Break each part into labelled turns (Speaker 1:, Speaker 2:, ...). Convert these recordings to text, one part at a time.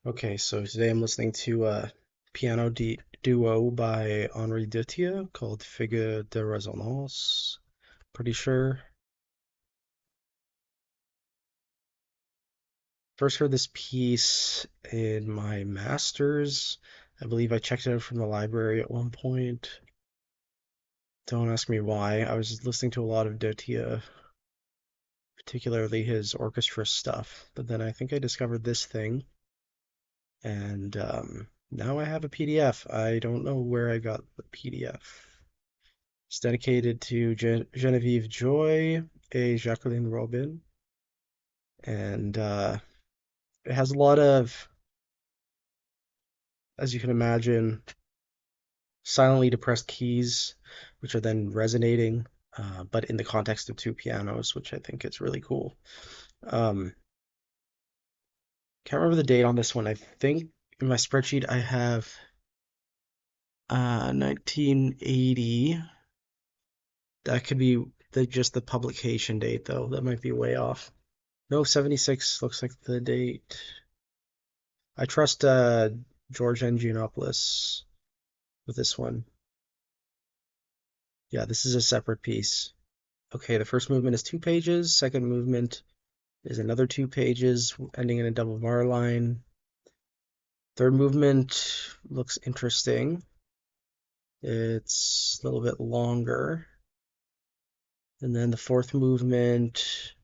Speaker 1: Okay, so today I'm listening to a piano duo by Henri Dutilleux called Figure de Résonance. Pretty sure. First heard this piece in my master's. I believe I checked it out from the library at one point. Don't ask me why. I was listening to a lot of Dutilleux, particularly his orchestra stuff. But then I think I discovered this thing, and now I have a PDF. I don't know where I got the PDF. It's dedicated to Genevieve Joy, a Jacqueline Robin, and it has a lot of, as you can imagine, silently depressed keys, which are then resonating, but in the context of two pianos, which I think is really cool. Um, can't remember the date on this one. I think in my spreadsheet I have 1980. That could be just the publication date, though. That might be way off. No, 76 looks like the date. I trust George N. Giannopoulos with this one. Yeah, this is a separate piece. Okay, the first movement is 2 pages. Second movement is another 2 pages, ending in a double bar line. Third movement looks interesting. It's a little bit longer. And then the fourth movement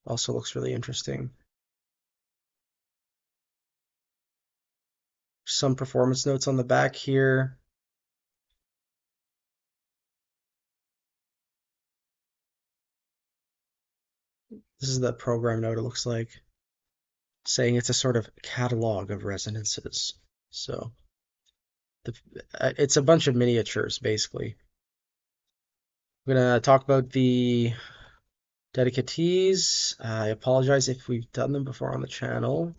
Speaker 1: also looks really interesting. Some performance notes on the back here. This is the program note, it looks like, saying it's a sort of catalog of resonances. So the, it's a bunch of miniatures, basically. I'm going to talk about the dedicatees. I apologize if we've done them before on the channel.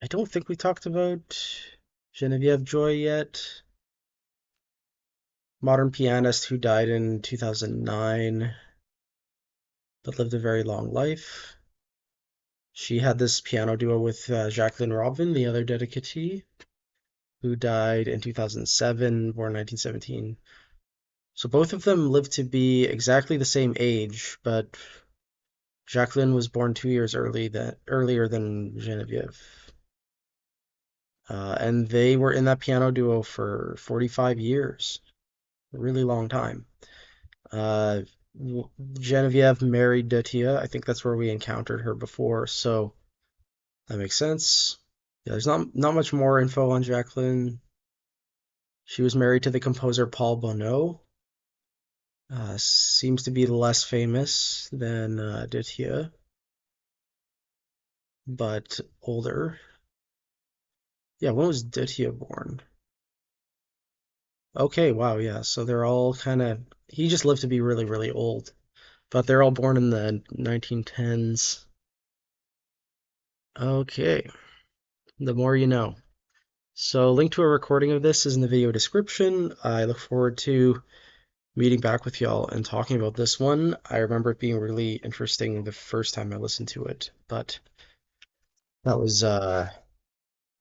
Speaker 1: I don't think we talked about Genevieve Joy yet. Modern pianist who died in 2009 but lived a very long life. She had this piano duo with Jacqueline Robin, the other dedicatee, who died in 2007, born 1917. So both of them lived to be exactly the same age, but Jacqueline was born 2 years earlier than Genevieve. And they were in that piano duo for 45 years, a really long time. Uh, Genevieve married Dutilleux. I think that's where we encountered her before, so that makes sense. Yeah, there's not much more info on Jacqueline. She was married to the composer Paul Bonneau. Seems to be less famous than Dutilleux, but older. Yeah, when was Dutilleux born? Okay, wow, yeah. So they're all kind of. He just lived to be really, really old, but they're all born in the 1910s. Okay, the more you know. So, link to a recording of this is in the video description. I look forward to meeting back with y'all and talking about this one. I remember it being really interesting the first time I listened to it, but that was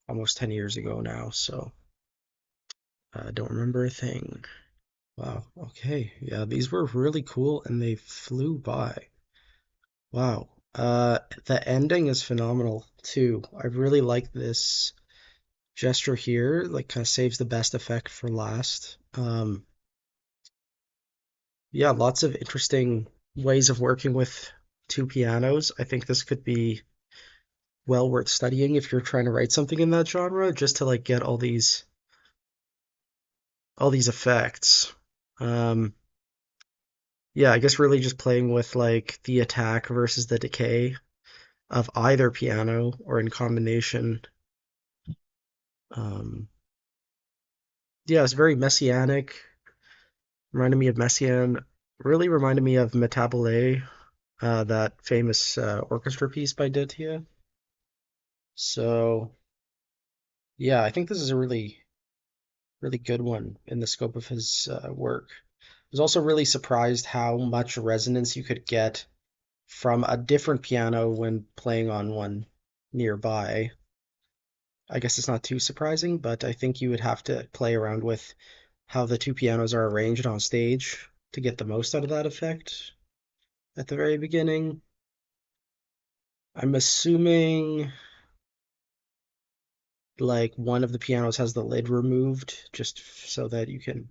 Speaker 1: almost 10 years ago now, so I don't remember a thing. Wow, okay. Yeah, these were really cool and they flew by. Wow. The ending is phenomenal too. I really like this gesture here, like kind of saves the best effect for last. Yeah, lots of interesting ways of working with two pianos. I think this could be well worth studying if you're trying to write something in that genre, just to like get all these effects. Um, yeah, I guess really just playing with like the attack versus the decay of either piano or in combination. Um, yeah, it's very messianic. Reminded me of Messiaen. Really reminded me of Metabile, that famous orchestra piece by Dutilleux. So yeah, I think this is a really, really good one in the scope of his work. I was also really surprised how much resonance you could get from a different piano when playing on one nearby. I guess it's not too surprising, but I think you would have to play around with how the two pianos are arranged on stage to get the most out of that effect at the very beginning. I'm assuming like one of the pianos has the lid removed just so that you can,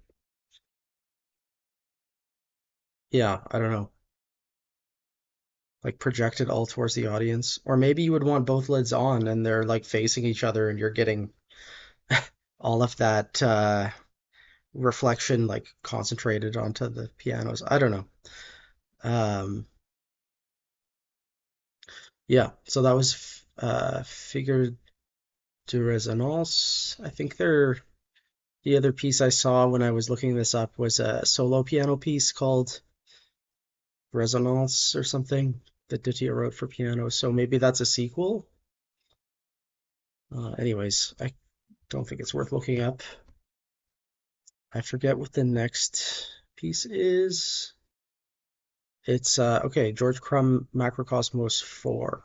Speaker 1: yeah, I don't know, like project it all towards the audience. Or maybe you would want both lids on and they're like facing each other and you're getting all of that reflection like concentrated onto the pianos. I don't know. Um, yeah, so that was Figure de Resonance. I think the other piece I saw when I was looking this up was a solo piano piece called Resonance or something that Dutilleux wrote for piano. So maybe that's a sequel. Anyways, I don't think it's worth looking up. I forget what the next piece is. It's okay, George Crumb Macrocosmos 4.